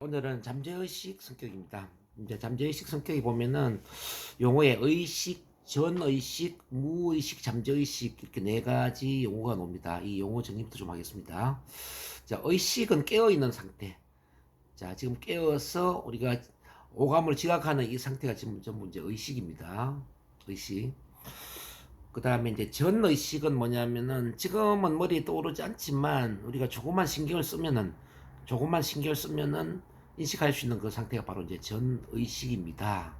오늘은 잠재의식 성격입니다. 이제 잠재의식 성격이 보면은 용어에 의식, 전의식, 무의식, 잠재의식 이렇게 네 가지 용어가 나옵니다. 이 용어 정리부터 좀 하겠습니다. 자, 의식은 깨어있는 상태. 자, 지금 깨어서 우리가 오감을 지각하는 이 상태가 지금 전부 이제 의식입니다. 의식. 그 다음에 이제 전의식은 뭐냐면은 지금은 머리에 떠오르지 않지만 우리가 조금만 신경을 쓰면은 인식할 수 있는 그 상태가 바로 이제 전의식입니다.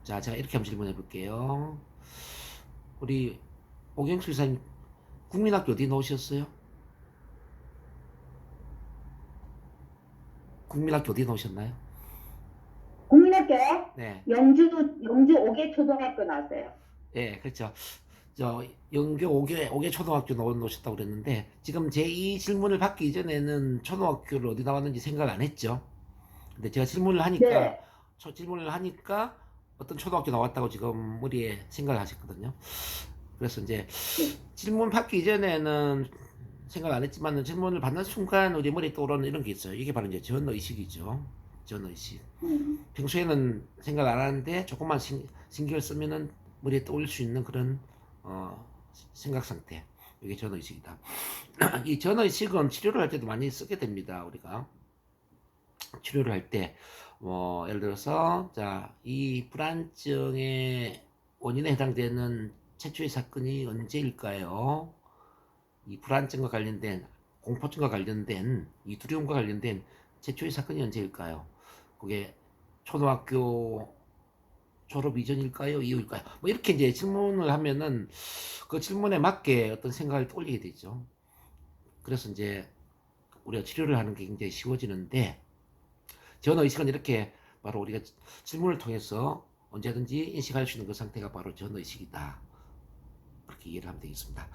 자, 제가 이렇게 한번 질문해 볼게요. 우리 오경수 이사님 국민학교 어디 나오셨어요? 국민학교 어디 나오셨나요? 국민학교에 네, 영주 5개 초등학교 나왔어요. 예, 그렇죠. 저 영교 5개 초등학교 나오셨다고 그랬는데 지금 제 이 질문을 받기 이전에는 초등학교를 어디 나왔는지 생각을 안 했죠. 근데 제가 네. 질문을 하니까 어떤 초등학교 나왔다고 지금 머리에 생각을 하셨거든요. 그래서 이제 네. 질문 받기 이전에는 생각 안 했지만 질문을 받는 순간 우리 머리에 떠오르는 이런 게 있어요. 이게 바로 이제 전의식이죠. 전의식. 음, 평소에는 생각 안 하는데 조금만 신경을 쓰면은 머리에 떠올릴 수 있는 그런 어, 생각 상태. 이게 전의식이다. 이 전의식은 치료를 할 때도 많이 쓰게 됩니다. 우리가 치료를 할 때, 예를 들어서, 자, 이 불안증의 원인에 해당되는 최초의 사건이 언제일까요? 이 불안증과 관련된, 공포증과 관련된, 이 두려움과 관련된 최초의 사건이 언제일까요? 그게 초등학교 졸업 이전일까요? 이후일까요? 뭐 이렇게 이제 질문을 하면은 그 질문에 맞게 어떤 생각을 떠올리게 되죠. 그래서 이제 우리가 치료를 하는 게 굉장히 쉬워지는데, 전의식은 이렇게 바로 우리가 질문을 통해서 언제든지 인식할 수 있는 그 상태가 바로 전의식이다. 그렇게 이해를 하면 되겠습니다.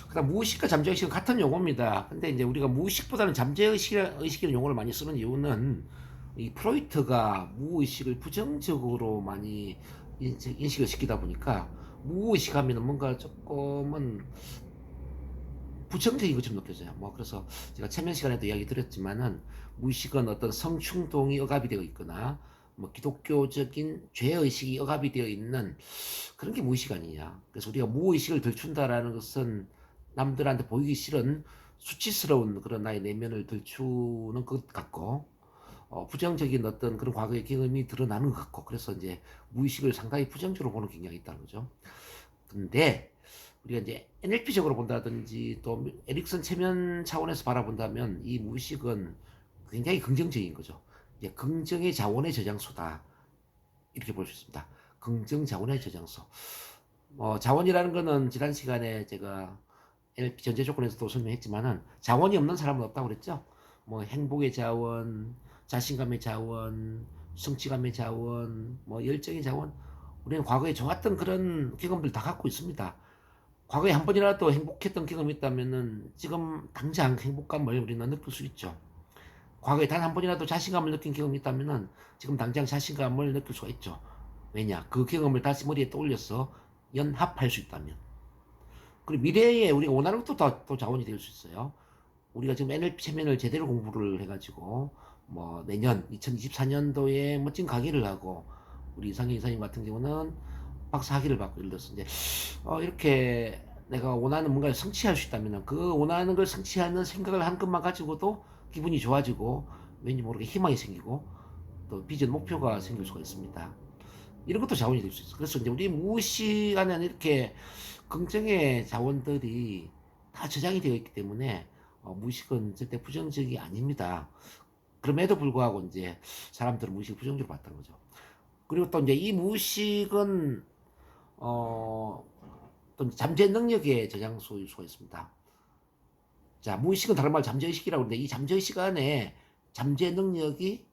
그다음 무의식과 잠재의식은 같은 용어입니다. 근데 이제 우리가 무의식보다는 잠재의식이라는 용어를 많이 쓰는 이유는 이 프로이트가 무의식을 부정적으로 많이 인식을 시키다 보니까 무의식 하면 뭔가 조금은 부정적인 것처럼 느껴져요. 뭐 그래서 제가 체면 시간에도 이야기 드렸지만은 무의식은 어떤 성충동이 억압이 되어 있거나 뭐 기독교적인 죄의식이 억압이 되어 있는 그런 게 무의식 아니냐. 그래서 우리가 무의식을 들춘다라는 것은 남들한테 보이기 싫은 수치스러운 그런 나의 내면을 들추는 것 같고 부정적인 어떤 그런 과거의 경험이 드러나는 것 같고 그래서 이제 무의식을 상당히 부정적으로 보는 경향이 있다는 거죠. 근데 우리가 이제 NLP적으로 본다든지 또 에릭슨 체면 차원에서 바라본다면 이 무의식은 굉장히 긍정적인 거죠. 이제 긍정의 자원의 저장소다. 이렇게 볼 수 있습니다. 긍정 자원의 저장소. 자원이라는 거는 지난 시간에 제가 NLP 전제 조건에서도 설명했지만은 자원이 없는 사람은 없다고 그랬죠. 뭐 행복의 자원, 자신감의 자원, 성취감의 자원, 뭐 열정의 자원. 우리는 과거에 좋았던 그런 경험들 다 갖고 있습니다. 과거에 한 번이라도 행복했던 경험이 있다면은 지금 당장 행복감을 우리는 느낄 수 있죠. 과거에 단 한 번이라도 자신감을 느낀 경험이 있다면은 지금 당장 자신감을 느낄 수가 있죠. 왜냐? 그 경험을 다시 머리에 떠올려서 연합할 수 있다면. 그리고 미래에 우리가 원하는 것도 더 자원이 될 수 있어요. 우리가 지금 NLP 체면을 제대로 공부를 해가지고 뭐 내년 2024년도에 멋진 강의를 하고 우리 이상희 이사님 같은 경우는 박사 학위를 받고 예를 들어서 이제 이렇게 내가 원하는 뭔가를 성취할 수 있다면 그 원하는 걸 성취하는 생각을 한 것만 가지고도 기분이 좋아지고 왠지 모르게 희망이 생기고 또 비전 목표가 생길 수가 있습니다. 이런 것도 자원이 될 수 있어. 그래서 이제 우리 무의식 안에는 이렇게 긍정의 자원들이 다 저장이 되어 있기 때문에 무의식은 절대 부정적이 아닙니다. 그럼에도 불구하고 이제 사람들은 무의식을 부정적으로 봤다는 거죠. 그리고 또 이제 이 무의식은 어, 또 잠재 능력의 저장소일 수가 있습니다. 자, 무의식은 다른 말 잠재의식이라고 하는데 이 잠재의식 안에 잠재 능력이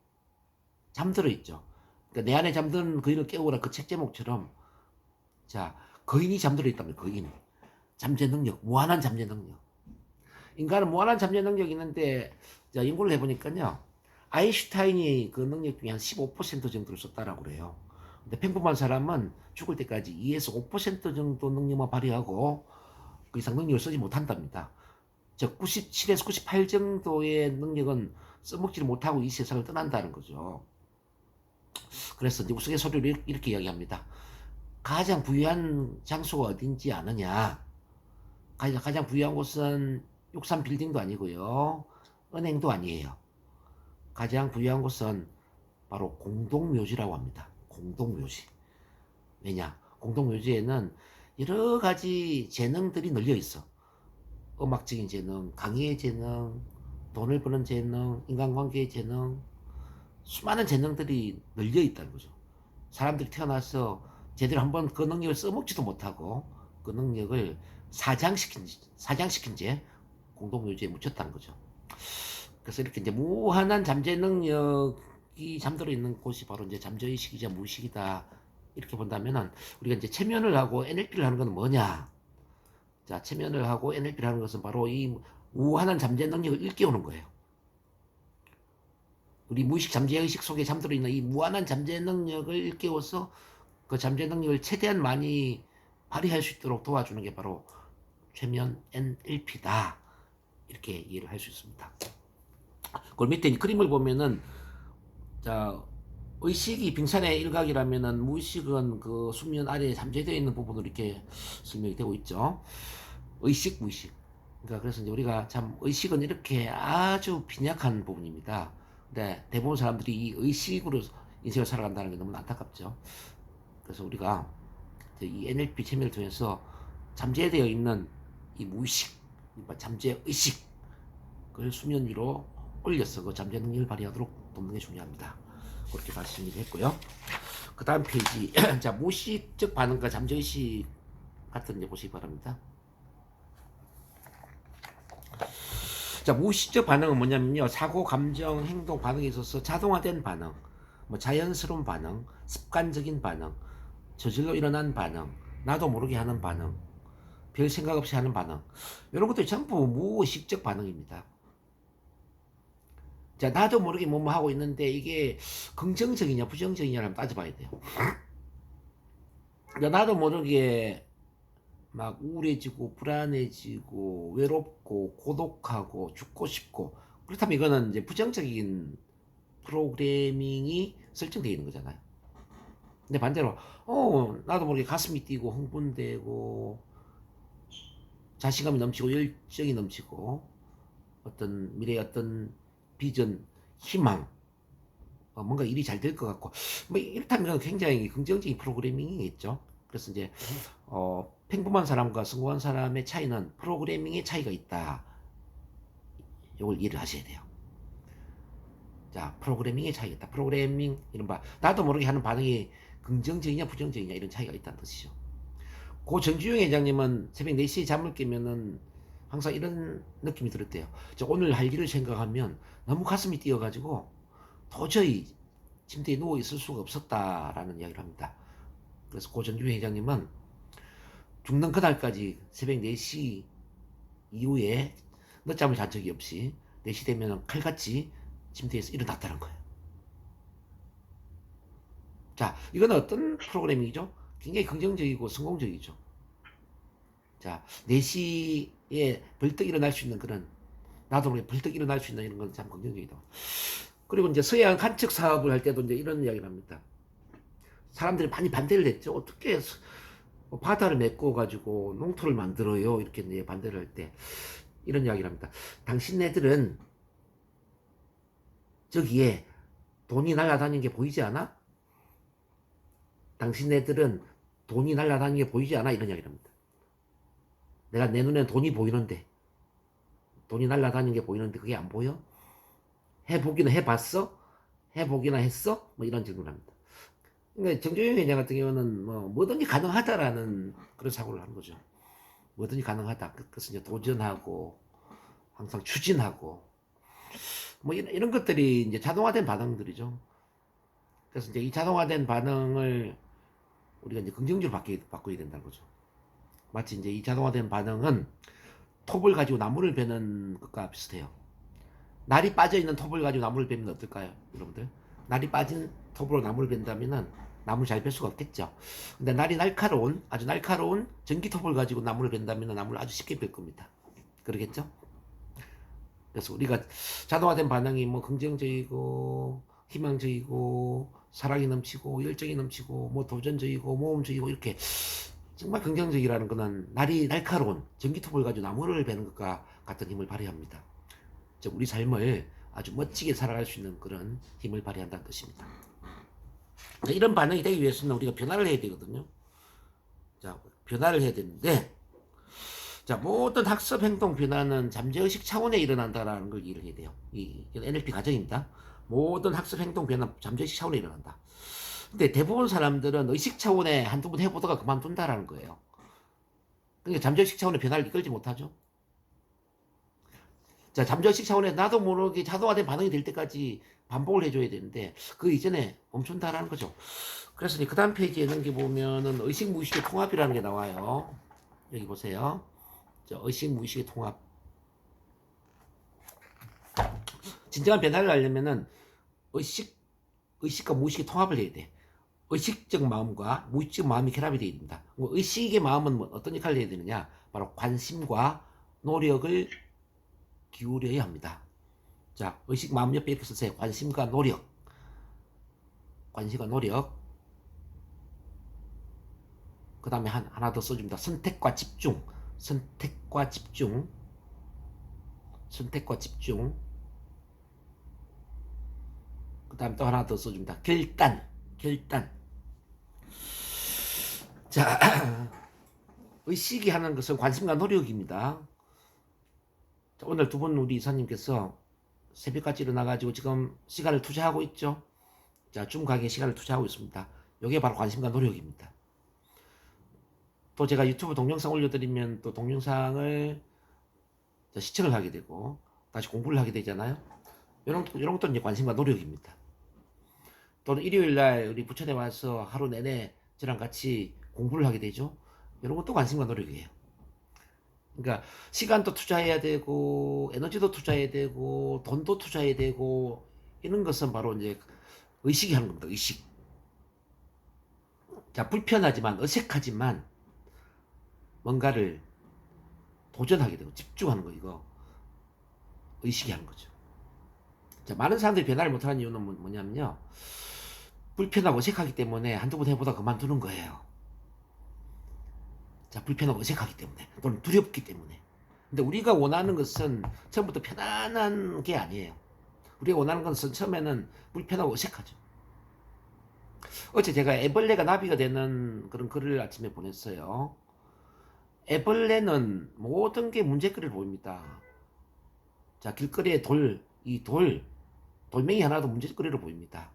잠들어 있죠. 그러니까 내 안에 잠든 거인을 깨우라 그 책 제목처럼 자, 거인이 잠들어 있다면 거인. 잠재 능력, 무한한 잠재 능력. 인간은 무한한 잠재 능력이 있는데 자, 연구를 해보니까요. 아인슈타인이 그 능력 중에 한 15% 정도를 썼다라고 그래요. 근데 평범한 사람은 죽을 때까지 2에서 5% 정도 능력만 발휘하고 그 이상 능력을 쓰지 못한답니다. 즉 97에서 98 정도의 능력은 써먹지를 못하고 이 세상을 떠난다는 거죠. 그래서 이제 우스갯소리로 이렇게 이야기합니다. 가장 부유한 장소가 어딘지 아느냐? 가장 부유한 곳은 63 빌딩도 아니고요. 은행도 아니에요. 가장 부유한 곳은 바로 공동묘지라고 합니다. 공동묘지. 왜냐? 공동묘지에는 여러 가지 재능들이 널려 있어. 음악적인 재능, 강의의 재능, 돈을 버는 재능, 인간관계의 재능, 수많은 재능들이 널려 있다는 거죠. 사람들이 태어나서 제대로 한번 그 능력을 써먹지도 못하고 그 능력을 사장시킨 채 공동묘지에 묻혔다는 거죠. 그래서 이렇게 이제 무한한 잠재 능력이 잠들어 있는 곳이 바로 이제 잠재의식이자 무의식이다. 이렇게 본다면은 우리가 이제 체면을 하고 NLP를 하는 건 뭐냐? 자, 체면을 하고 NLP를 하는 것은 바로 이 무한한 잠재 능력을 일깨우는 거예요. 우리 무의식 잠재의식 속에 잠들어 있는 이 무한한 잠재 능력을 일깨워서 그 잠재 능력을 최대한 많이 발휘할 수 있도록 도와주는 게 바로 최면 NLP다. 이렇게 이해를 할 수 있습니다. 그 밑에 그림을 보면은, 자, 의식이 빙산의 일각이라면은 무의식은 그 수면 아래에 잠재되어 있는 부분으로 이렇게 설명이 되고 있죠. 의식, 무의식. 그러니까 그래서 이제 우리가 참 의식은 이렇게 아주 빈약한 부분입니다. 근데 대부분 사람들이 이 의식으로 인생을 살아간다는 게 너무 안타깝죠. 그래서 우리가 이 NLP 체면을 통해서 잠재되어 있는 이 무의식, 잠재 의식을 수면 위로 올려서 그 잠재 능력을 발휘하도록 돕는 게 중요합니다. 그렇게 말씀을 했고요. 그 다음 페이지. 자, 무의식적 반응과 잠재의식 같은 데 보시기 바랍니다. 자, 무의식적 반응은 뭐냐면요. 사고, 감정, 행동, 반응에 있어서 자동화된 반응, 뭐 자연스러운 반응, 습관적인 반응, 저절로 일어난 반응, 나도 모르게 하는 반응, 별 생각 없이 하는 반응. 이런 것들이 전부 무의식적 반응입니다. 자, 나도 모르게 뭐뭐 하고 있는데 이게 긍정적이냐 부정적이냐를 따져봐야 돼요. 나도 모르게 막 우울해지고 불안해지고 외롭고 고독하고 죽고 싶고, 그렇다면 이거는 이제 부정적인 프로그래밍이 설정되어 있는 거잖아요. 근데 반대로 나도 모르게 가슴이 뛰고 흥분되고 자신감이 넘치고 열정이 넘치고 어떤 미래의 어떤 비전, 희망, 뭔가 일이 잘 될 것 같고, 뭐 이렇다면 굉장히 긍정적인 프로그래밍이겠죠. 그래서 이제 평범한 사람과 성공한 사람의 차이는 프로그래밍의 차이가 있다. 이걸 이해를 하셔야 돼요. 자, 프로그래밍의 차이가 있다. 프로그래밍, 이른바 나도 모르게 하는 반응이 긍정적이냐 부정적이냐 이런 차이가 있다는 뜻이죠. 고 정주영 회장님은 새벽 4시에 잠을 깨면은 항상 이런 느낌이 들었대요. 오늘 할 일을 생각하면 너무 가슴이 뛰어가지고 도저히 침대에 누워 있을 수가 없었다라는 이야기를 합니다. 그래서 고 정주영 회장님은 죽는 그날까지 새벽 4시 이후에 늦잠을 잔 적이 없이 4시 되면 칼같이 침대에서 일어났다는 거예요. 자, 이건 어떤 프로그래밍이죠? 굉장히 긍정적이고 성공적이죠. 자, 4시에 벌떡 일어날 수 있는 그런, 나도 모르게 벌떡 일어날 수 있는 이런 건 참 긍정적이다. 그리고 이제 서해안 간척 사업을 할 때도 이제 이런 이야기를 합니다. 사람들이 많이 반대를 했죠. 어떻게 바다를 메꿔가지고 농토를 만들어요? 이렇게 이제 반대를 할 때 이런 이야기를 합니다. 당신네들은 저기에 돈이 날아다니는 게 보이지 않아? 당신네들은 돈이 날아다니는 게 보이지 않아? 이런 이야기를 합니다. 내가 내 눈엔 돈이 보이는데, 돈이 날아다니는 게 보이는데 그게 안 보여? 해보기는 해봤어? 해보기나 했어? 뭐 이런 질문을 합니다. 그러니까 정조영 회장 같은 경우는 뭐든지 가능하다라는 그런 사고를 하는 거죠. 뭐든지 가능하다. 그래서 이제 도전하고 항상 추진하고 뭐 이런 것들이 이제 자동화된 반응들이죠. 그래서 이제 이 자동화된 반응을 우리가 이제 긍정적으로 바꿔야 된다는 거죠. 마치 이제 이 자동화된 반응은 톱을 가지고 나무를 베는 것과 비슷해요. 날이 빠져 있는 톱을 가지고 나무를 베면 어떨까요, 여러분들? 날이 빠진 톱으로 나무를 벤다면은 나무를 잘 뺄 수가 없겠죠. 근데 날이 아주 날카로운 전기 톱을 가지고 나무를 벤다면 나무를 아주 쉽게 뺄 겁니다. 그러겠죠? 그래서 우리가 자동화된 반응이 뭐 긍정적이고 희망적이고 사랑이 넘치고 열정이 넘치고 뭐 도전적이고 모험적이고 이렇게 정말 긍정적이라는 것은 날이 날카로운 전기톱을 가지고 나무를 베는 것과 같은 힘을 발휘합니다. 즉 우리 삶을 아주 멋지게 살아갈 수 있는 그런 힘을 발휘한다는 뜻입니다. 이런 반응이 되기 위해서는 우리가 변화를 해야 되거든요. 자, 변화를 해야 되는데, 자, 모든 학습 행동 변화는 잠재의식 차원에 일어난다라는 걸 이해를 해야 돼요. 이건 NLP 가정입니다. 모든 학습 행동 변화는 잠재의식 차원에 일어난다. 근데 대부분 사람들은 의식 차원에 한두 번 해보다가 그만둔다라는 거예요. 그러니까 잠재의식 차원의 변화를 이끌지 못하죠. 자, 잠재의식 차원에 나도 모르게 자동화된 반응이 될 때까지 반복을 해줘야 되는데 그 이전에 멈춘다라는 거죠. 그래서 그 다음 페이지에 넘겨보면은 의식 무의식의 통합이라는 게 나와요. 여기 보세요. 자, 의식 무의식의 통합. 진정한 변화를 하려면은 의식과 무의식의 통합을 해야 돼. 의식적 마음과 무의식적 마음이 결합이 되어야 됩니다. 의식의 마음은 뭐 어떤 역할을 해야 되느냐? 바로 관심과 노력을 기울여야 합니다. 자, 의식 마음 옆에 이렇게 쓰세요. 관심과 노력. 관심과 노력. 그 다음에 하나 더 써줍니다. 선택과 집중. 선택과 집중. 선택과 집중. 그 다음에 또 하나 더 써줍니다. 결단. 결단. 자, 의식이 하는 것은 관심과 노력입니다. 자, 오늘 두 분 우리 이사님께서 새벽까지 일어나가지고 지금 시간을 투자하고 있죠. 자, 줌 강의에 시간을 투자하고 있습니다. 이게 바로 관심과 노력입니다. 또 제가 유튜브 동영상 올려드리면 또 동영상을 시청을 하게 되고 다시 공부를 하게 되잖아요. 이런 것도 이제 관심과 노력입니다. 또는 일요일날 우리 부천에 와서 하루 내내 저랑 같이 공부를 하게 되죠. 이런 것도 관심과 노력이에요. 그러니까 시간도 투자해야 되고 에너지도 투자해야 되고 돈도 투자해야 되고 이런 것은 바로 이제 의식이 하는 겁니다. 의식. 자, 불편하지만 어색하지만 뭔가를 도전하게 되고 집중하는 거 이거 의식이 하는 거죠. 자, 많은 사람들이 변화를 못하는 이유는 뭐냐면요. 불편하고 어색하기 때문에 한두 번 해보다 그만두는 거예요. 자, 불편하고 어색하기 때문에 또는 두렵기 때문에. 근데 우리가 원하는 것은 처음부터 편안한 게 아니에요. 우리가 원하는 것은 처음에는 불편하고 어색하죠. 어제 제가 애벌레가 나비가 되는 그런 글을 아침에 보냈어요. 애벌레는 모든 게 문제거리를 보입니다. 자, 길거리에 돌멩이 하나도 문제거리를 보입니다.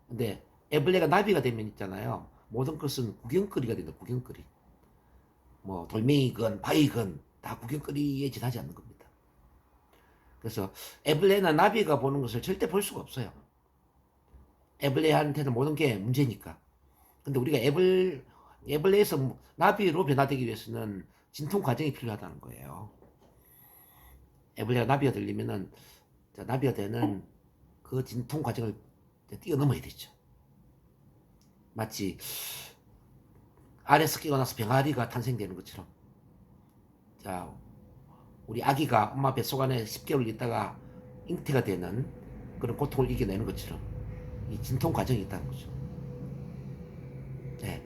근데 애벌레가 나비가 되면 있잖아요. 모든 것은 구경거리가 된다, 구경거리. 뭐, 돌멩이건, 바위건, 다 구경거리에 지나지 않는 겁니다. 그래서 애벌레나 나비가 보는 것을 절대 볼 수가 없어요. 애벌레한테는 모든 게 문제니까. 근데 우리가 애벌레에서 나비로 변화되기 위해서는 진통 과정이 필요하다는 거예요. 애벌레가 나비가 되려면은 나비가 되는 그 진통 과정을 뛰어넘어야 되죠. 마치 알에서 깨어나서 병아리가 탄생되는 것처럼. 자, 우리 아기가 엄마 뱃속 안에 10개월 있다가 잉태가 되는 그런 고통을 이겨내는 것처럼 이 진통 과정이 있다는 거죠. 네.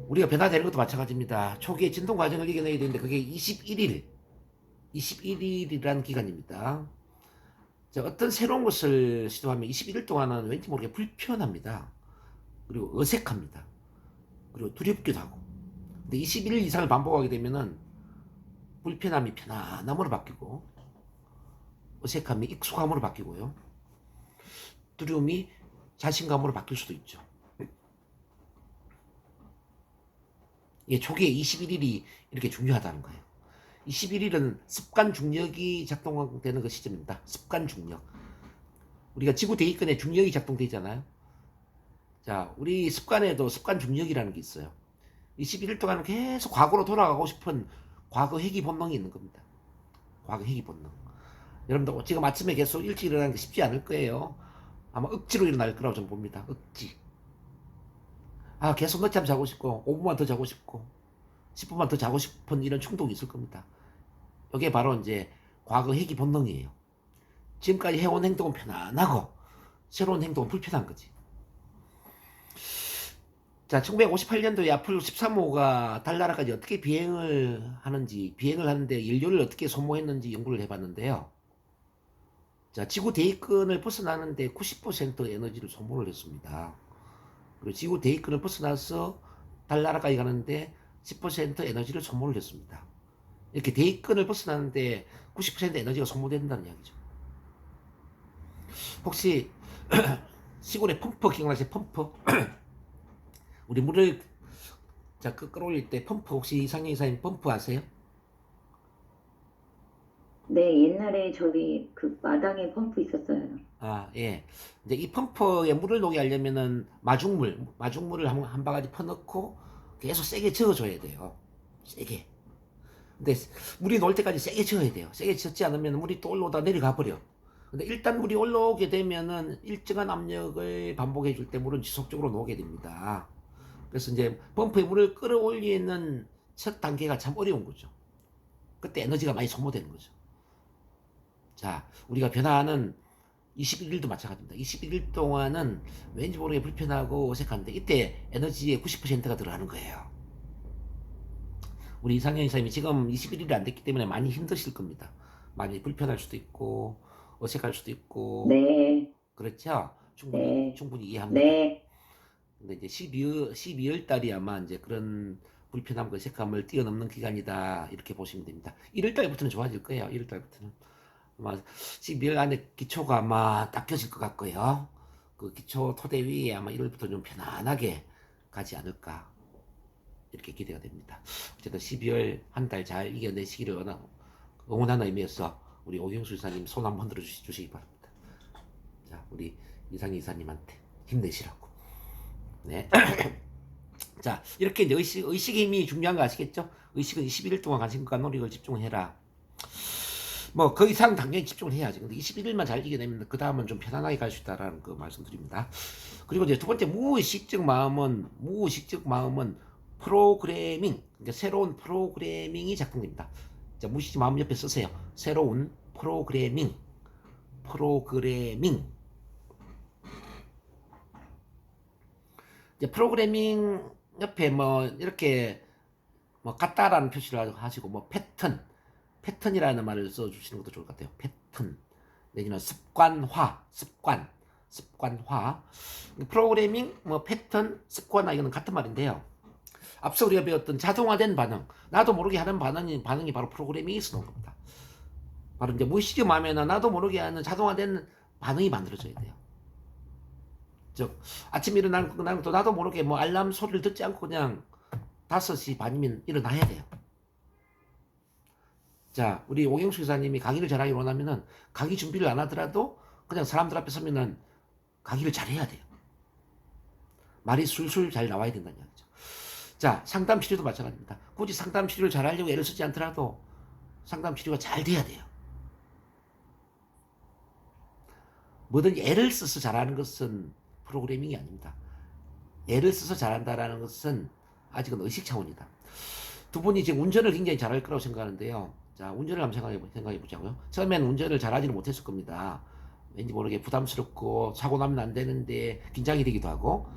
우리가 변화되는 것도 마찬가지입니다. 초기에 진통 과정을 이겨내야 되는데 그게 21일이라는 기간입니다. 자, 어떤 새로운 것을 시도하면 21일 동안은 왠지 모르게 불편합니다. 그리고 어색합니다. 그리고 두렵기도 하고. 근데 21일 이상을 반복하게 되면은 불편함이 편안함으로 바뀌고 어색함이 익숙함으로 바뀌고요. 두려움이 자신감으로 바뀔 수도 있죠. 이게 초기에 21일이 이렇게 중요하다는 거예요. 21일은 습관 중력이 작동되는 그 시점입니다. 습관 중력. 우리가 지구 대기권에 중력이 작동되잖아요. 자, 우리 습관에도 습관 중력이라는 게 있어요. 21일 동안 계속 과거로 돌아가고 싶은 과거 회귀 본능이 있는 겁니다. 과거 회귀 본능. 여러분들 지금 아침에 계속 일찍 일어나는 게 쉽지 않을 거예요. 아마 억지로 일어날 거라고 저는 봅니다. 억지. 아, 계속 늦잠 자고 싶고 5분만 더 자고 싶고 10분만 더 자고 싶은 이런 충동이 있을 겁니다. 이게 바로 이제 과거 회귀 본능이에요. 지금까지 해온 행동은 편안하고 새로운 행동은 불편한 거지. 자, 1958년도에 아폴로 13호가 달나라까지 어떻게 비행을 하는데 연료를 어떻게 소모했는지 연구를 해봤는데요. 자, 지구 대기권을 벗어나는데 90% 에너지를 소모를 했습니다. 그리고 지구 대기권을 벗어나서 달나라까지 가는데 10% 에너지를 소모를 했습니다. 이렇게 대기권을 벗어나는데 90% 에너지가 소모된다는 이야기죠. 혹시 시골에 펌프 기억나세요? 펌프? 우리 물을 끌어올릴 때 펌프 혹시 이상형 이사님 펌프 아세요? 네, 옛날에 저기 그 마당에 펌프 있었어요. 아, 예. 이제 이 펌프에 물을 녹게 하려면은 마중물을 한 바가지 퍼넣고 계속 세게 저어줘야 돼요. 세게. 근데 물이 녹을 때까지 세게 저어야 돼요. 세게 젓지 않으면 물이 또 올라오다 내려가 버려. 근데 일단 물이 올라오게 되면은 일정한 압력을 반복해 줄 때 물은 지속적으로 녹게 됩니다. 그래서 이제 펌프에 물을 끌어올리는 첫 단계가 참 어려운 거죠. 그때 에너지가 많이 소모되는 거죠. 자, 우리가 변화하는 21일도 마찬가지입니다. 21일 동안은 왠지 모르게 불편하고 어색한데 이때 에너지의 90%가 들어가는 거예요. 우리 이상현 이사님이 지금 21일이 안 됐기 때문에 많이 힘드실 겁니다. 많이 불편할 수도 있고 어색할 수도 있고 네, 그렇죠? 네, 충분히 이해합니다. 네, 근데 이제 12월 달이 아마 이제 그런 불편함과 어색함을 뛰어넘는 기간이다 이렇게 보시면 됩니다. 1월 달부터는 좋아질 거예요. 1월 달부터는 아마 12월 안에 기초가 아마 닦여질 것 같고요. 그 기초 토대 위에 아마 1월부터 좀 편안하게 가지 않을까 이렇게 기대가 됩니다. 어쨌든 12월 한 달 잘 이겨내시기를 응원하는 의미에서 우리 오경수 이사님 손 한번 들어 주시기 바랍니다. 자, 우리 이상희 이사님한테 힘내시라고. 네. 자, 이렇게 이제 의식의 힘이 중요한 거 아시겠죠? 의식은 21일 동안 관심과 노력을 집중해라. 뭐, 그 이상 당연히 집중을 해야지. 근데 21일만 잘 이겨내면 그 다음은 좀 편안하게 갈 수 있다라는 거 말씀드립니다. 그리고 이제 두 번째 무의식적 마음은 프로그래밍, 그러니까 새로운 프로그래밍이 작동됩니다. 자, 무의식적 마음 옆에 쓰세요. 새로운 프로그래밍. 이제 프로그래밍 옆에 뭐 이렇게 뭐 같다라는 표시를 하시고 뭐 패턴이라는 말을 써주시는 것도 좋을 것 같아요. 패턴 내지는 습관화. 프로그래밍 뭐 패턴 습관화 이거는 같은 말인데요. 앞서 우리가 배웠던 자동화된 반응, 나도 모르게 하는 반응이 바로 프로그래밍이 쓰는 겁니다. 바로 이제 무의식적 마음에는 나도 모르게 하는 자동화된 반응이 만들어져야 돼요. 즉 아침에 일어나는 것도 나도 모르게 뭐 알람 소리를 듣지 않고 그냥 5시 반이면 일어나야 돼요. 자, 우리 오경수 기사님이 강의를 잘하기 원하면은 강의 준비를 안 하더라도 그냥 사람들 앞에 서면은 강의를 잘해야 돼요. 말이 술술 잘 나와야 된다는 이야기죠. 자, 상담 치료도 마찬가지입니다. 굳이 상담 치료를 잘하려고 애를 쓰지 않더라도 상담 치료가 잘 돼야 돼요. 뭐든 애를 써서 잘하는 것은 프로그래밍이 아닙니다. 애를 써서 잘한다라는 것은 아직은 의식 차원이다. 두 분이 지금 운전을 굉장히 잘할 거라고 생각하는데요. 자, 운전을 한번 생각해 보자고요. 처음엔 운전을 잘하지는 못했을 겁니다. 왠지 모르게 부담스럽고 사고 나면 안 되는데 긴장이 되기도 하고.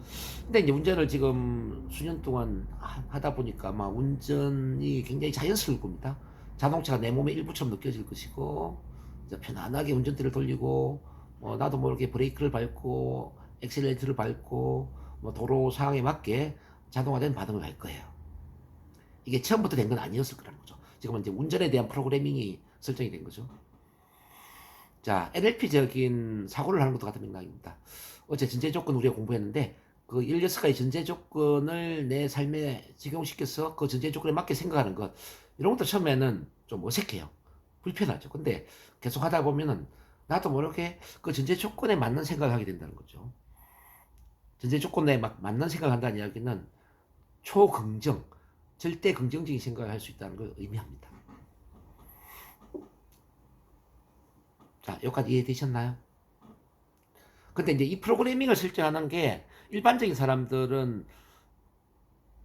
근데 이제 운전을 지금 수년 동안 하다 보니까 아마 운전이 굉장히 자연스러울 겁니다. 자동차가 내 몸의 일부처럼 느껴질 것이고 편안하게 운전대를 돌리고 나도 모르게 브레이크를 밟고 엑셀레이터를 밟고 도로 상황에 맞게 자동화된 반응을 할 거예요. 이게 처음부터 된 건 아니었을 거라는 거죠. 지금은 이제 운전에 대한 프로그래밍이 설정이 된 거죠. 자, NLP적인 사고를 하는 것도 같은 맥락입니다. 어제 전제 조건 우리가 공부했는데 그 16가지 전제 조건을 내 삶에 적용시켜서 그 전제 조건에 맞게 생각하는 것 이런 것도 처음에는 좀 어색해요. 불편하죠. 근데 계속 하다 보면은 나도 모르게 그 전제 조건에 맞는 생각을 하게 된다는 거죠. 전제 조건에 맞는 생각을 한다는 이야기는 초긍정, 절대 긍정적인 생각을 할 수 있다는 걸 의미합니다. 자, 여기까지 이해되셨나요? 근데 이제 이 프로그래밍을 설정하는 게 일반적인 사람들은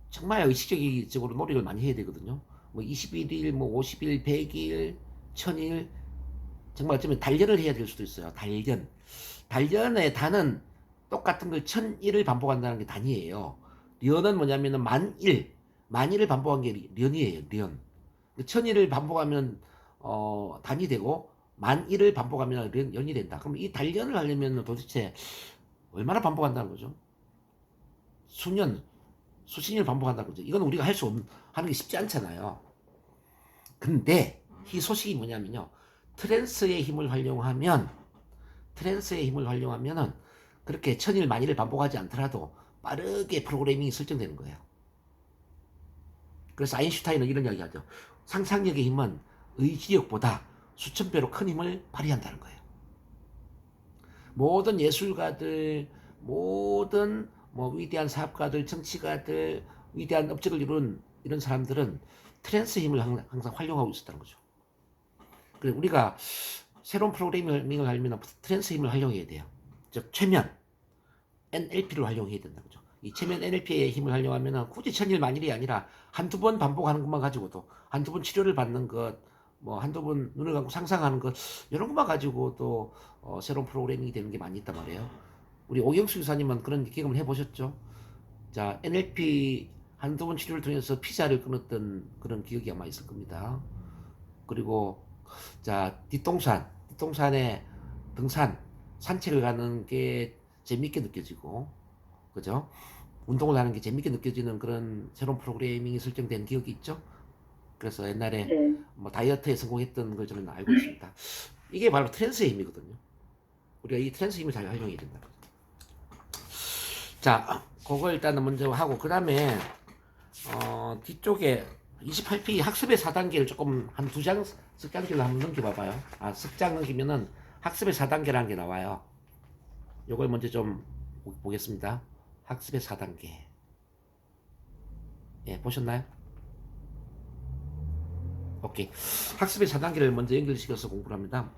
정말 의식적으로 노력을 많이 해야 되거든요. 뭐 21일, 뭐 50일, 100일, 1000일 정말 어쩌면 단련을 해야 될 수도 있어요. 단련. 단련의 단은 똑같은 걸 1001을 반복한다는 게 단이에요. 련은 뭐냐면은 만일을 반복한 게 련이에요. 련. 1001을 반복하면 단이 되고 만일을 반복하면 연이 된다. 그럼 이 단련을 하려면 도대체 얼마나 반복한다는 거죠? 수년, 수십 년을 반복한다는 거죠. 이건 우리가 하는 게 쉽지 않잖아요. 근데 희소식이 뭐냐면요. 트랜스의 힘을 활용하면은 그렇게 천일 만일을 반복하지 않더라도 빠르게 프로그래밍이 설정되는 거예요. 그래서 아인슈타인은 이런 이야기 하죠. 상상력의 힘은 의지력보다 수천 배로 큰 힘을 발휘한다는 거예요. 모든 예술가들, 모든 뭐 위대한 사업가들, 정치가들, 위대한 업적을 이룬 이런 사람들은 트랜스 힘을 항상 활용하고 있었다는 거죠. 그래서 우리가 새로운 프로그래밍을 하려면 트랜스 힘을 활용해야 돼요. 즉 최면 NLP를 활용해야 된다는 거죠. 이 최면 NLP의 힘을 활용하면 굳이 천일 만일이 아니라 한두 번 반복하는 것만 가지고도 한두 번 치료를 받는 것, 뭐 한두 번 눈을 감고 상상하는 것 이런 것만 가지고도 새로운 프로그래밍이 되는 게 많이 있단 말이에요. 우리 오경수 교사님은 그런 경험을 해보셨죠? 자, NLP 한두 번 치료를 통해서 피자를 끊었던 그런 기억이 아마 있을 겁니다. 그리고 자, 뒷동산에 산책을 가는 게 재밌게 느껴지고, 그죠? 운동을 하는 게 재밌게 느껴지는 그런 새로운 프로그래밍이 설정된 기억이 있죠? 그래서 옛날에 네. 뭐 다이어트에 성공했던 걸 저는 알고 있습니다. 이게 바로 트랜스의 힘이거든요. 우리가 이 트랜스 힘을 잘 활용해야 된다. 자, 그거 일단은 먼저 하고, 그 다음에, 뒤쪽에 28P 학습의 4단계를 조금 한 2장 습장기를 한번 넘겨봐봐요. 습장 넘기면은 학습의 4단계라는 게 나와요. 요걸 먼저 좀 보겠습니다. 학습의 4단계. 예, 보셨나요? 오케이. 학습의 4단계를 먼저 연결시켜서 공부를 합니다.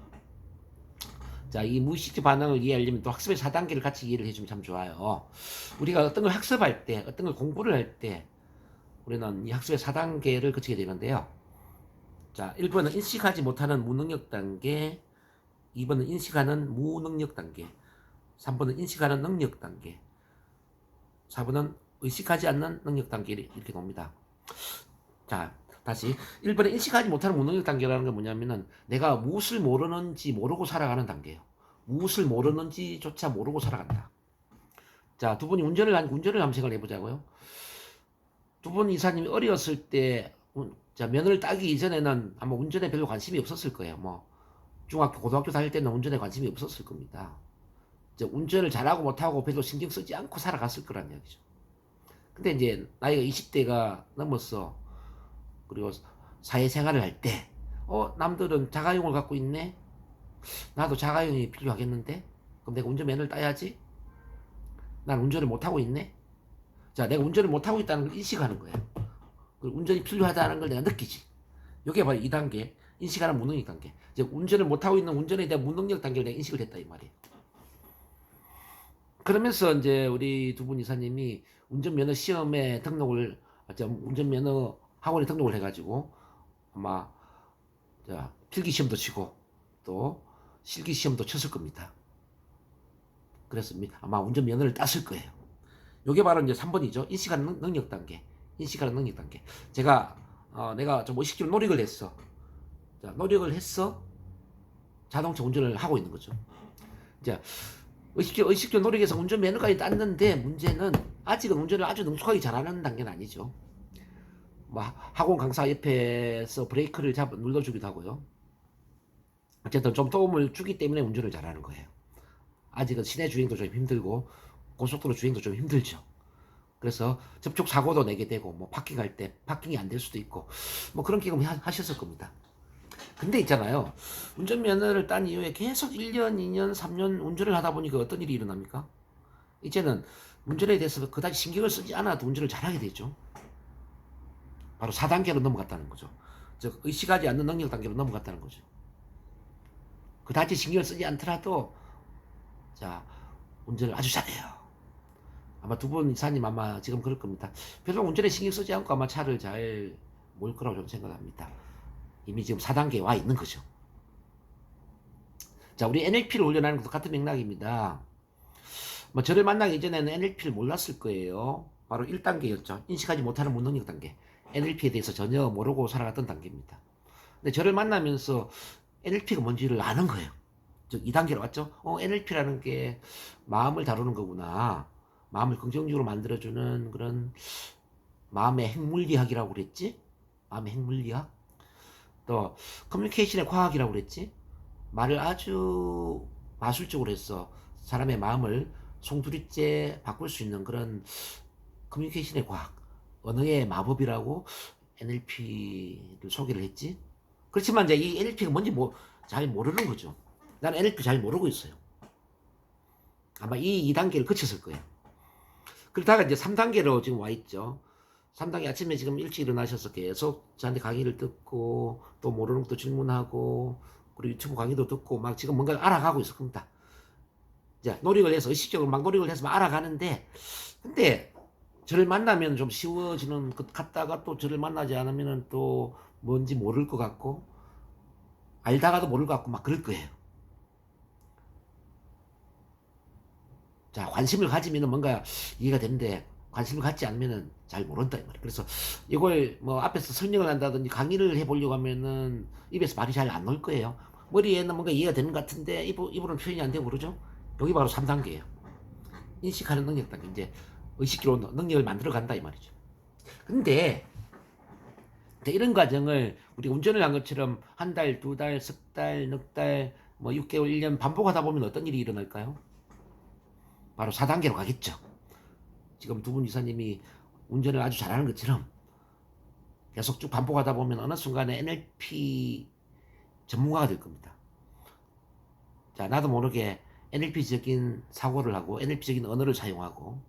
자, 이 무의식적 반응을 이해하려면 또 학습의 4단계를 같이 이해를 해주면 참 좋아요. 우리가 어떤 걸 학습할 때, 어떤 걸 공부를 할 때, 우리는 이 학습의 4단계를 거치게 되는데요. 자, 1번은 인식하지 못하는 무능력 단계, 2번은 인식하는 무능력 단계, 3번은 인식하는 능력 단계, 4번은 의식하지 않는 능력 단계 이렇게 봅니다. 자, 다시 1번에 인식하지 못하는 무능력 단계라는 게 뭐냐면은 내가 무엇을 모르는지 모르고 살아가는 단계예요. 무엇을 모르는지조차 모르고 살아간다. 자, 두 분이 운전을 한번 생각을 해보자고요. 두 분 이사님이 어렸을 때 자, 면허를 따기 이전에는 아마 운전에 별로 관심이 없었을 거예요. 뭐 중학교, 고등학교 다닐 때는 운전에 관심이 없었을 겁니다. 이제 운전을 잘하고 못하고 별로 신경 쓰지 않고 살아갔을 거란 이야기죠. 근데 이제 나이가 20대가 넘었어. 그리고 사회생활을 할 때, 남들은 자가용을 갖고 있네? 나도 자가용이 필요하겠는데? 그럼 내가 운전면허를 따야지? 난 운전을 못하고 있네? 자, 내가 운전을 못하고 있다는 걸 인식하는 거야. 그리고 운전이 필요하다는 걸 내가 느끼지. 이게 바로 2단계, 인식하는 무능력 단계. 이제 운전을 못하고 있는 운전에 대한 무능력 단계를 내가 인식을 했다, 이 말이에요. 그러면서 이제 우리 두 분 이사님이 운전면허 시험에 등록을, 운전면허 학원에 등록을 해가지고 아마 필기시험도 치고 또 실기시험도 쳤을 겁니다. 그래서 아마 운전면허를 땄을 거예요. 이게 바로 이제 3번이죠. 인식하는 능력 단계. 인식하는 능력 단계. 내가 좀 의식적으로 노력을 했어. 자, 노력을 했어. 자동차 운전을 하고 있는 거죠. 자, 의식적 노력해서 운전면허까지 땄는데 문제는 아직은 운전을 아주 능숙하게 잘하는 단계는 아니죠. 뭐 학원 강사 옆에서 브레이크를 눌러주기도 하고요. 어쨌든 좀 도움을 주기 때문에 운전을 잘하는 거예요. 아직은 시내 주행도 좀 힘들고 고속도로 주행도 좀 힘들죠. 그래서 접촉 사고도 내게 되고 뭐 파킹할 때 파킹이 안 될 수도 있고 뭐 그런 경험 하셨을 겁니다. 근데 있잖아요. 운전면허를 딴 이후에 계속 1년, 2년, 3년 운전을 하다 보니까 어떤 일이 일어납니까? 이제는 운전에 대해서 그다지 신경을 쓰지 않아도 운전을 잘하게 되죠. 바로 4단계로 넘어갔다는 거죠. 즉 의식하지 않는 능력 단계로 넘어갔다는 거죠. 그다지 신경을 쓰지 않더라도 자, 운전을 아주 잘해요. 아마 두 분 이사님 아마 지금 그럴 겁니다. 별로 운전에 신경 쓰지 않고 아마 차를 잘 몰 거라고 저는 생각합니다. 이미 지금 4단계에 와 있는 거죠. 자, 우리 NLP를 훈련하는 것도 같은 맥락입니다. 뭐 저를 만나기 전에는 NLP를 몰랐을 거예요. 바로 1단계였죠. 인식하지 못하는 무능력 단계. NLP에 대해서 전혀 모르고 살아갔던 단계입니다. 근데 저를 만나면서 NLP가 뭔지를 아는 거예요. 즉 2단계로 왔죠. NLP라는 게 마음을 다루는 거구나. 마음을 긍정적으로 만들어주는 그런 마음의 핵물리학이라고 그랬지? 마음의 핵물리학? 또 커뮤니케이션의 과학이라고 그랬지? 말을 아주 마술적으로 해서 사람의 마음을 송두리째 바꿀 수 있는 그런 커뮤니케이션의 과학, 언어의 마법이라고 NLP를 소개를 했지. 그렇지만 이제 이 NLP가 뭔지 잘 모르는 거죠. 나는 NLP 잘 모르고 있어요. 아마 이 2단계를 거쳤을 거예요. 그러다가 이제 3단계로 지금 와 있죠. 3단계 아침에 지금 일찍 일어나셔서 계속 저한테 강의를 듣고 또 모르는 것도 질문하고 그리고 유튜브 강의도 듣고 막 지금 뭔가 알아가고 있을 겁니다. 이제 노력을 해서 의식적으로 막 노력을 해서 막 알아가는데 근데 저를 만나면 좀 쉬워지는 것 같다가 또 저를 만나지 않으면 또 뭔지 모를 것 같고 알다가도 모를 것 같고 막 그럴 거예요. 자, 관심을 가지면 뭔가 이해가 되는데 관심을 갖지 않으면 잘 모른다 이 말이에요. 그래서 이걸 뭐 앞에서 설명을 한다든지 강의를 해보려고 하면은 입에서 말이 잘 안 나올 거예요. 머리에는 뭔가 이해가 되는 것 같은데 입으로는 표현이 안 되고 그러죠. 여기 바로 3단계예요. 인식하는 능력 단계. 이제 의식적으로 능력을 만들어 간다 이 말이죠. 근데 이런 과정을 우리 운전을 한 것처럼 한 달, 두 달, 석 달, 넉 달, 뭐 6개월, 1년 반복하다 보면 어떤 일이 일어날까요? 바로 4단계로 가겠죠. 지금 두 분 이사님이 운전을 아주 잘하는 것처럼 계속 쭉 반복하다 보면 어느 순간에 NLP 전문가가 될 겁니다. 자, 나도 모르게 NLP적인 사고를 하고 NLP적인 언어를 사용하고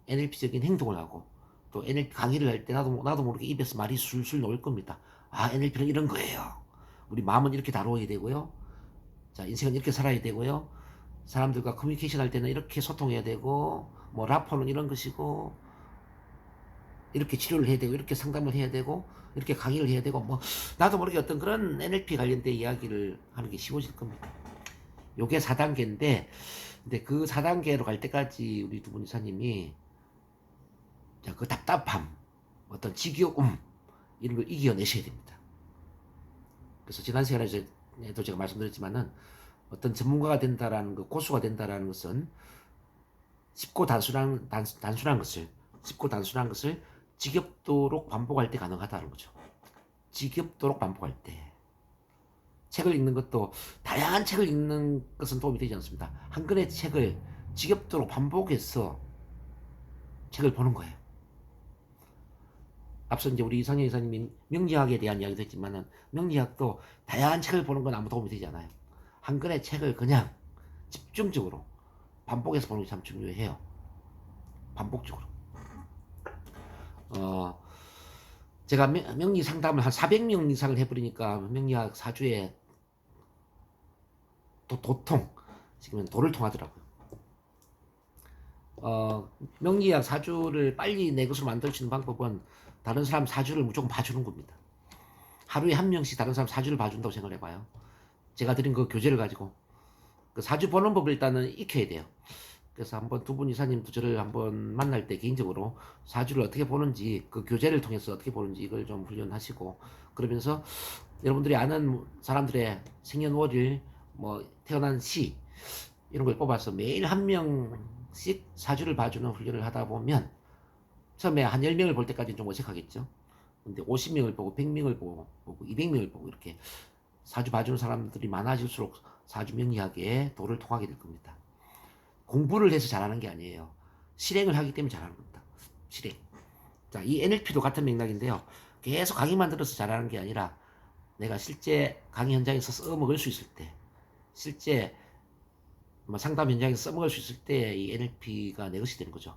NLP적인 행동을 하고 또 NLP 강의를 할 때 나도 모르게 입에서 말이 술술 나올 겁니다. 아, NLP는 이런 거예요. 우리 마음은 이렇게 다루어야 되고요. 자, 인생은 이렇게 살아야 되고요. 사람들과 커뮤니케이션 할 때는 이렇게 소통해야 되고 뭐 라포는 이런 것이고 이렇게 치료를 해야 되고 이렇게 상담을 해야 되고 이렇게 강의를 해야 되고 뭐 나도 모르게 어떤 그런 NLP 관련된 이야기를 하는 게 쉬워질 겁니다. 요게 4단계인데 근데 그 4단계로 갈 때까지 우리 두 분 이사님이 자, 그 답답함, 어떤 지겨움 이런 걸 이겨내셔야 됩니다. 그래서 지난 시간에도 제가 말씀드렸지만은 어떤 전문가가 된다라는 것, 고수가 된다라는 것은 쉽고 단순한 것을 지겹도록 반복할 때 가능하다는 거죠. 지겹도록 반복할 때. 책을 읽는 것도 다양한 책을 읽는 것은 도움이 되지 않습니다. 한 권의 책을 지겹도록 반복해서 책을 보는 거예요. 앞서 이제 우리 이상현 이사님이 명리학에 대한 이야기도 했지만은 명리학도 다양한 책을 보는 건 아무 도움이 되지 않아요. 한 권의 책을 그냥 집중적으로 반복해서 보는 게 참 중요해요. 반복적으로. 제가 명리 상담을 한 400명 이상을 해버리니까 명리학 사주에 도통, 지금은 도를 통하더라고요. 명리학 사주를 빨리 내 것으로 만들 수 있는 방법은 다른 사람 사주를 무조건 봐주는 겁니다. 하루에 한 명씩 다른 사람 사주를 봐준다고 생각을 해봐요. 제가 드린 그 교재를 가지고 그 사주 보는 법을 일단은 익혀야 돼요. 그래서 한번 두 분 이사님도 저를 한번 만날 때 개인적으로 사주를 어떻게 보는지 그 교재를 통해서 어떻게 보는지 이걸 좀 훈련하시고 그러면서 여러분들이 아는 사람들의 생년월일 뭐 태어난 시 이런 걸 뽑아서 매일 한 명씩 사주를 봐주는 훈련을 하다 보면 처음에 한 10명을 볼 때까지는 좀 어색하겠죠. 근데 50명을 보고 100명을 보고 200명을 보고 이렇게 사주 봐주는 사람들이 많아질수록 사주 명리학의 도를 통하게 될 겁니다. 공부를 해서 잘하는 게 아니에요. 실행을 하기 때문에 잘하는 겁니다. 실행. 자, 이 NLP도 같은 맥락인데요. 계속 강의만 들어서 잘하는 게 아니라 내가 실제 강의 현장에서 써먹을 수 있을 때, 실제 뭐 상담 현장에서 써먹을 수 있을 때 이 NLP가 내 것이 되는 거죠.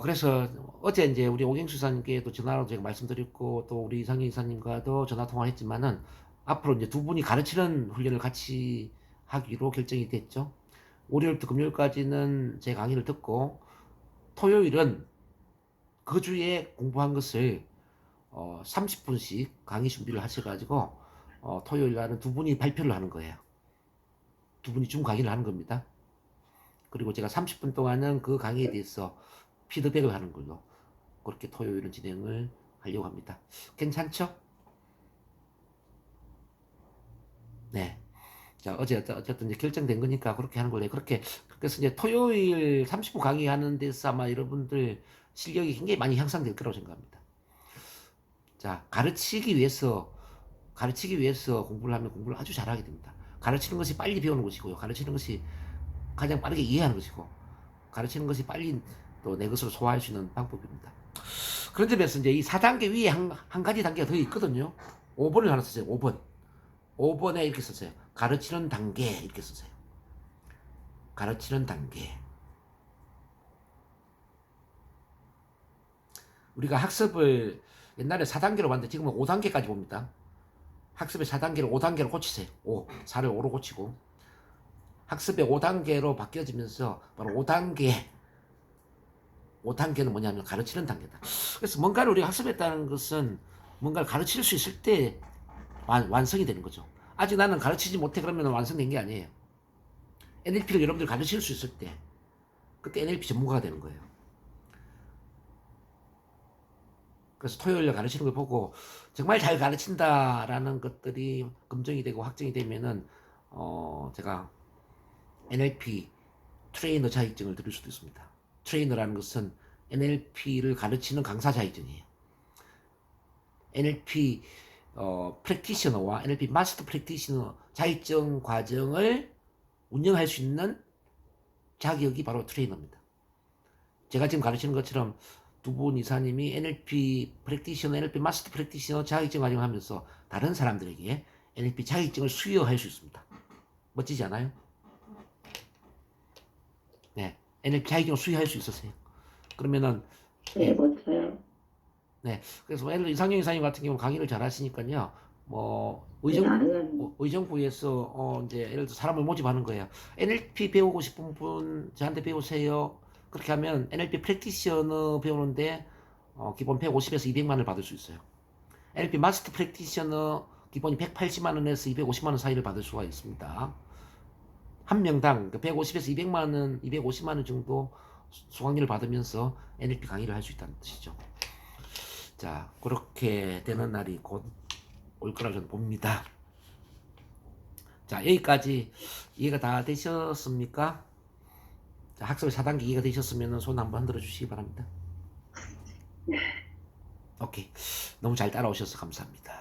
그래서 어제 이제 우리 오경수 이사님께도 전화로 제가 말씀드렸고 또 우리 이상현 이사님과도 전화 통화를 했지만은 앞으로 이제 두 분이 가르치는 훈련을 같이 하기로 결정이 됐죠. 월요일부터 금요일까지는 제 강의를 듣고 토요일은 그 주에 공부한 것을 30분씩 강의 준비를 하셔가지고 토요일 날은 두 분이 발표를 하는 거예요. 두 분이 줌 강의를 하는 겁니다. 그리고 제가 30분 동안은 그 강의에 대해서 피드백을 하는 걸로 그렇게 토요일은 진행을 하려고 합니다. 괜찮죠? 네. 자, 어쨌든 이제 결정된 거니까 그렇게 하는 걸로 그렇게, 그래서 이제 토요일 30분 강의하는 데서 아마 여러분들 실력이 굉장히 많이 향상될 거라고 생각합니다. 자, 가르치기 위해서 공부를 하면 공부를 아주 잘하게 됩니다. 가르치는 것이 빨리 배우는 것이고요. 가르치는 것이 가장 빠르게 이해하는 것이고, 가르치는 것이 빨리 또 내 것으로 소화할 수 있는 방법입니다. 그런 점에서 이제 이 4단계 위에 한 가지 단계가 더 있거든요. 5번을 하나 썼어요. 5번. 5번에 이렇게 썼어요. 가르치는 단계 이렇게 썼어요. 가르치는 단계. 우리가 학습을 옛날에 4단계로 봤는데 지금은 5단계까지 봅니다. 학습의 4단계를 5단계로 고치세요. 4를 5로 고치고 학습의 5단계로 바뀌어지면서 바로 5단계는 뭐냐면 가르치는 단계다. 그래서 뭔가를 우리가 학습했다는 것은 뭔가를 가르칠 수 있을 때 완성이 되는 거죠. 아직 나는 가르치지 못해 그러면 완성된 게 아니에요. NLP를 여러분들 가르칠 수 있을 때 그때 NLP 전문가가 되는 거예요. 그래서 토요일에 가르치는 걸 보고 정말 잘 가르친다라는 것들이 검증이 되고 확정이 되면은 제가 NLP 트레이너 자격증을 드릴 수도 있습니다. 트레이너라는 것은 NLP를 가르치는 강사 자격증이에요. NLP 프랙티셔너와 NLP 마스터 프랙티셔너 자격증 과정을 운영할 수 있는 자격이 바로 트레이너입니다. 제가 지금 가르치는 것처럼 두 분 이사님이 NLP 프랙티셔너, NLP 마스터 프랙티셔너 자격증 과정을 하면서 다른 사람들에게 NLP 자격증을 수여할 수 있습니다. 멋지지 않아요? 네, NLP 자격증을 수여할 수 있었어요. 그러면은 네, 멋져요. 네, 그래서 예를 들어 이상형 이사님 같은 경우는 강의를 잘 하시니까요. 뭐 네, 아는 의정부에서 이제 예를 들어 사람을 모집하는 거예요. NLP 배우고 싶은 분 저한테 배우세요. 그렇게 하면 NLP 프랙티셔너 배우는데 기본 150에서 200만 원을 받을 수 있어요. NLP 마스터 프랙티셔너 기본이 180만 원에서 250만 원 사이를 받을 수가 있습니다. 한 명당 150에서 200만 원, 250만 원 정도 수강료를 받으면서 NLP 강의를 할 수 있다는 뜻이죠. 자, 그렇게 되는 날이 곧 올 거라고 저는 봅니다. 자, 여기까지 이해가 다 되셨습니까? 자, 학습의 4단계 이해가 되셨으면 손 한번 흔들어 주시기 바랍니다. 오케이. 너무 잘 따라오셔서 감사합니다.